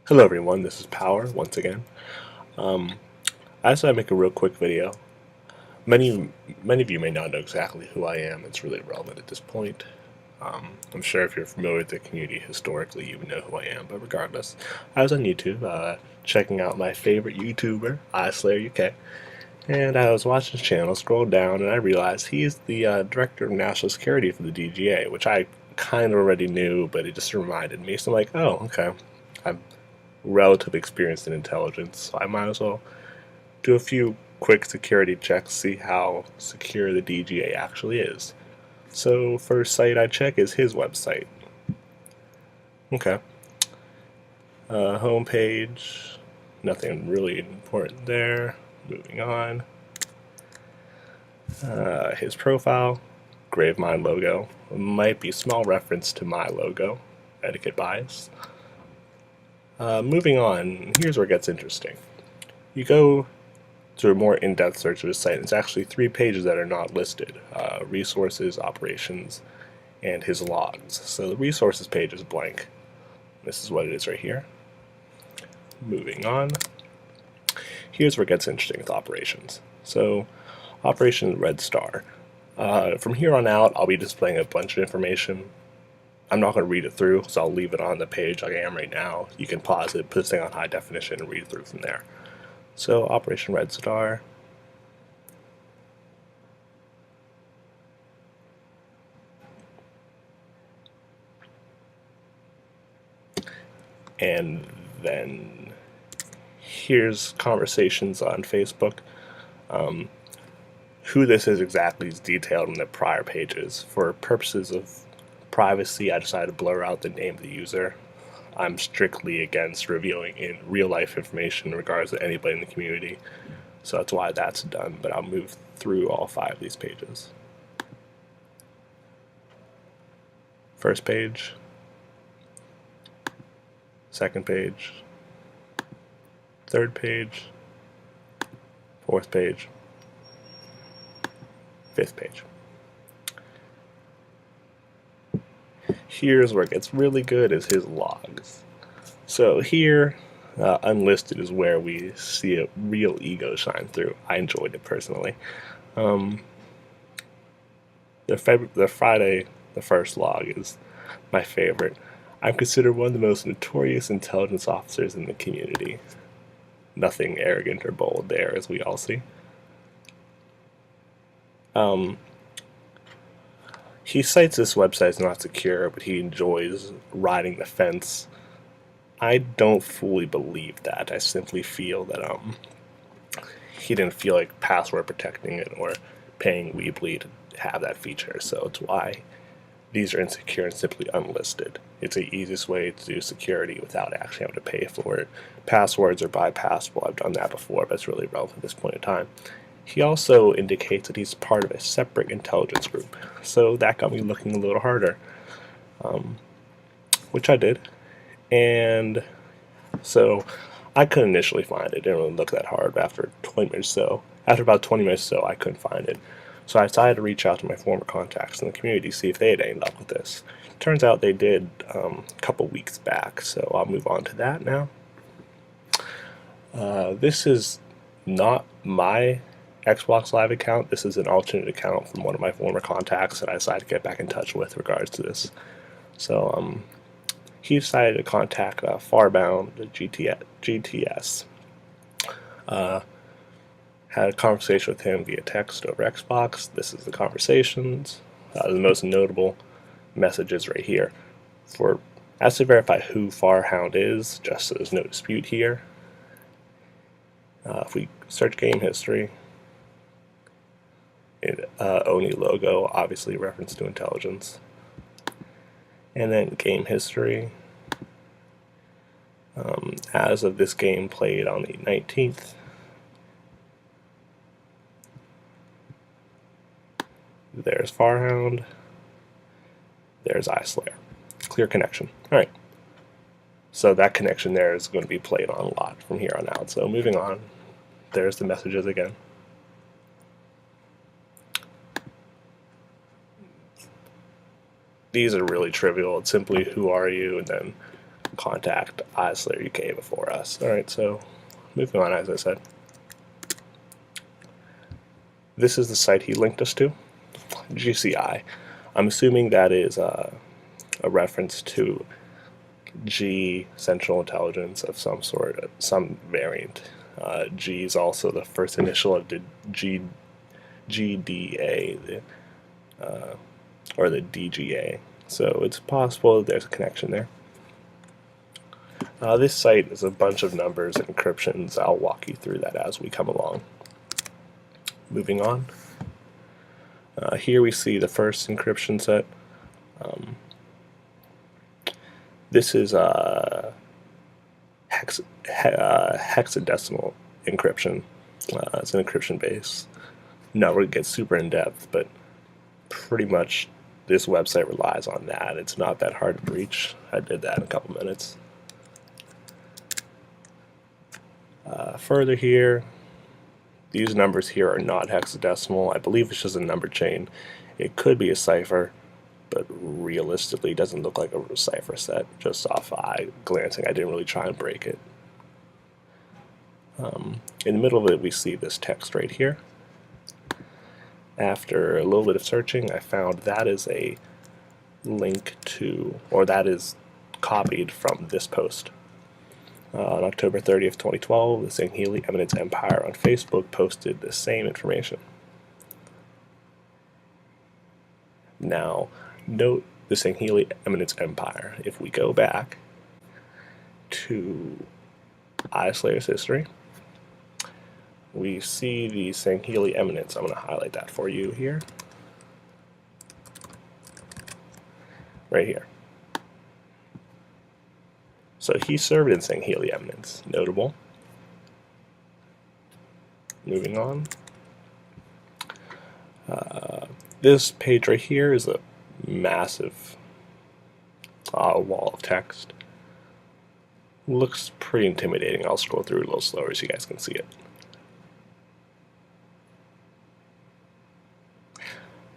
Hello everyone, this is Power once again. Um, I decided to make a real quick video. Many of you may not know exactly who I am. It's really irrelevant at this point. I'm sure if you're familiar with the community historically, you would know who I am. But regardless, I was on YouTube checking out my favorite YouTuber, iSlayer UK, and I was watching his channel, scrolled down, and I realized he's the director of national security for the DGA, which I kind of already knew, but it just reminded me. So I'm like, oh, okay. I'm relative experience in intelligence, so I might as well do a few quick security checks, see how secure the DGA actually is. So first site I check is his website. Okay. Homepage, nothing really important there. Moving on. His profile, Gravemind logo. Might be small reference to my logo, etiquette bias. Moving on, here's where it gets interesting. You go through a more in-depth search of the site. It's actually 3 pages that are not listed: resources, operations, and his logs. So the resources page is blank. This is what it is right here. Moving on. Here's where it gets interesting with operations. So Operation Red Star. From here on out, I'll be displaying a bunch of information. I'm not going to read it through, so I'll leave it on the page like I am right now. You can pause it, put this thing on high definition, and read it through from there. So Operation Red Star. And then here's conversations on Facebook. Who this is exactly is detailed in the prior pages. For purposes of privacy, I decided to blur out the name of the user. I'm strictly against revealing in real life information in regards to anybody in the community, so that's why that's done, but I'll move through all 5 of these pages. First page, second page, third page, fourth page, fifth page. Here's where it gets really good, is his logs. So here, unlisted is where we see a real ego shine through. I enjoyed it personally. The Friday the 1st log is my favorite. I'm considered one of the most notorious intelligence officers in the community. Nothing arrogant or bold there, as we all see. He cites this website as not secure, but he enjoys riding the fence. I don't fully believe that. I simply feel that he didn't feel like password protecting it or paying Weebly to have that feature, so it's why these are insecure and simply unlisted. It's the easiest way to do security without actually having to pay for it. Passwords are bypassable. I've done that before, but it's really relevant at this point in time. He also indicates that he's part of a separate intelligence group, so that got me looking a little harder, which I did. And so I couldn't initially find it. It didn't really look that hard, but after about 20 minutes or so, I couldn't find it. So I decided to reach out to my former contacts in the community, see if they had any luck with this. Turns out they did a couple weeks back, so I'll move on to that now. This is not my Xbox Live account. This is an alternate account from one of my former contacts that I decided to get back in touch with regards to this. So he decided to contact Farbound GTS. Had a conversation with him via text over Xbox. This is the conversations. The most notable messages right here. As to verify who Farhound is, just so there's no dispute here. If we search game history, Oni logo, obviously reference to intelligence. And then game history. As of this game played on the 19th, there's Farhound, there's iSlayer. Clear connection. Alright. So that connection there is going to be played on a lot from here on out. So moving on, there's the messages again. These are really trivial. It's simply who are you, and then contact iSlayer UK before us. Alright, so moving on, as I said. This is the site he linked us to, GCI. I'm assuming that is a reference to G Central Intelligence of some sort, some variant. G is also the first initial of the GDA, or the DGA. So it's possible that there's a connection there. This site is a bunch of numbers and encryptions. I'll walk you through that as we come along. Moving on. Here we see the first encryption set. This is a hexadecimal encryption. It's an encryption base. Not going to get super in depth, but pretty much this website relies on that. It's not that hard to breach. I did that in a couple minutes. Further here, these numbers here are not hexadecimal. I believe it's just a number chain. It could be a cipher, but realistically it doesn't look like a cipher set. Just off eye glancing, I didn't really try and break it. In the middle of it, we see this text right here. After a little bit of searching, I found that is a link to, or that is copied from this post. On October 30th, 2012, the Sangheli Eminence Empire on Facebook posted the same information. Now, note the Sangheli Eminence Empire. If we go back to iSlayer's history, we see the Sangheli Eminence. I'm going to highlight that for you here. Right here. So he served in Sangheli Eminence. Notable. Moving on. This page right here is a massive wall of text. Looks pretty intimidating. I'll scroll through it a little slower so you guys can see it.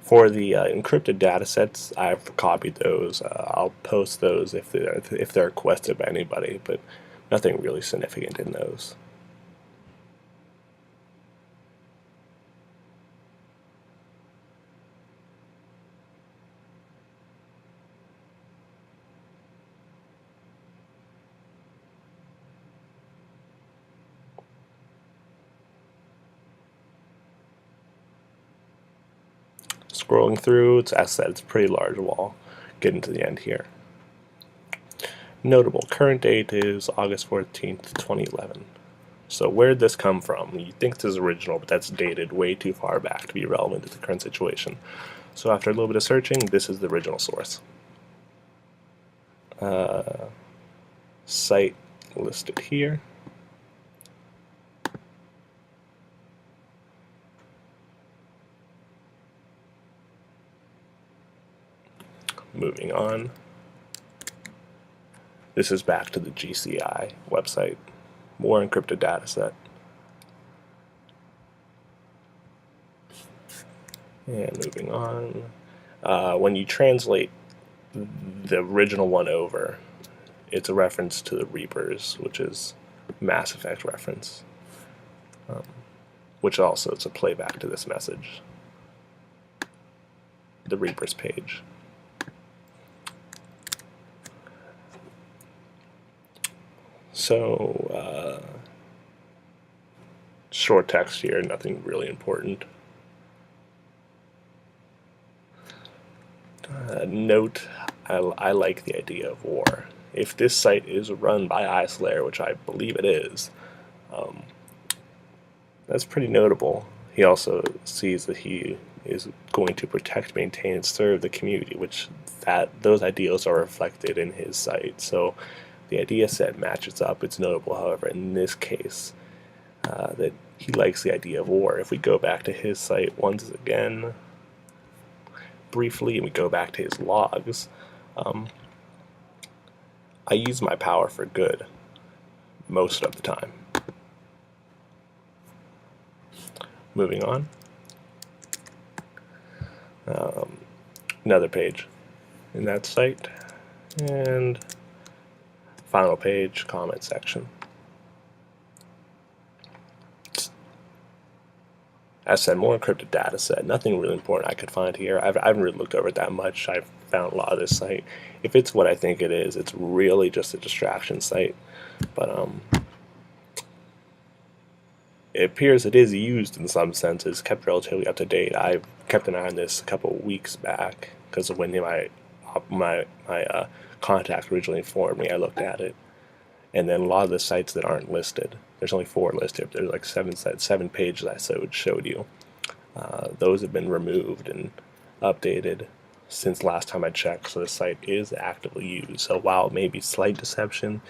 For the encrypted data sets, I've copied those. I'll post those if they're requested by anybody, but nothing really significant in those. Scrolling through, as I said, it's a pretty large wall. Getting to the end here. Notable, current date is August 14th, 2011. So where did this come from? You think this is original, but that's dated way too far back to be relevant to the current situation. So after a little bit of searching, this is the original source. Site listed here. Moving on. This is back to the GCI website. More encrypted data set. And moving on. When you translate the original one over, it's a reference to the Reapers, which is Mass Effect reference. Which also is a playback to this message. The Reapers page. So, short text here, nothing really important. Note, I like the idea of war. If this site is run by iSlayer, which I believe it is, that's pretty notable. He also sees that he is going to protect, maintain, and serve the community, which those ideals are reflected in his site. So the idea set matches up. It's notable, however, in this case, that he likes the idea of war. If we go back to his site once again, briefly, and we go back to his logs, I use my power for good most of the time. Moving on. Another page in that site, and final page, comment section. As I said, more encrypted data set. Nothing really important I could find here. I haven't really looked over it that much. I've found a lot of this site. If it's what I think it is, it's really just a distraction site. But it appears it is used in some senses, kept relatively up to date. I kept an eye on this a couple of weeks back because of when my contact originally informed me. I looked at it, and then a lot of the sites that aren't listed. There's only 4 listed. There's like 7 pages I showed you. Those have been removed and updated since last time I checked, so the site is actively used. So while it may be slight deception,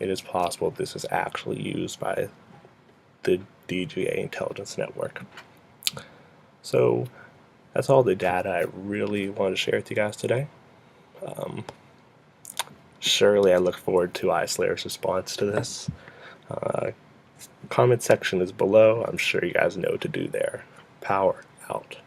it is possible this is actually used by the DGA intelligence network. So that's all the data I really wanted to share with you guys today. Surely I look forward to iSlayer's response to this. Comment section is below. I'm sure you guys know what to do there. Power out.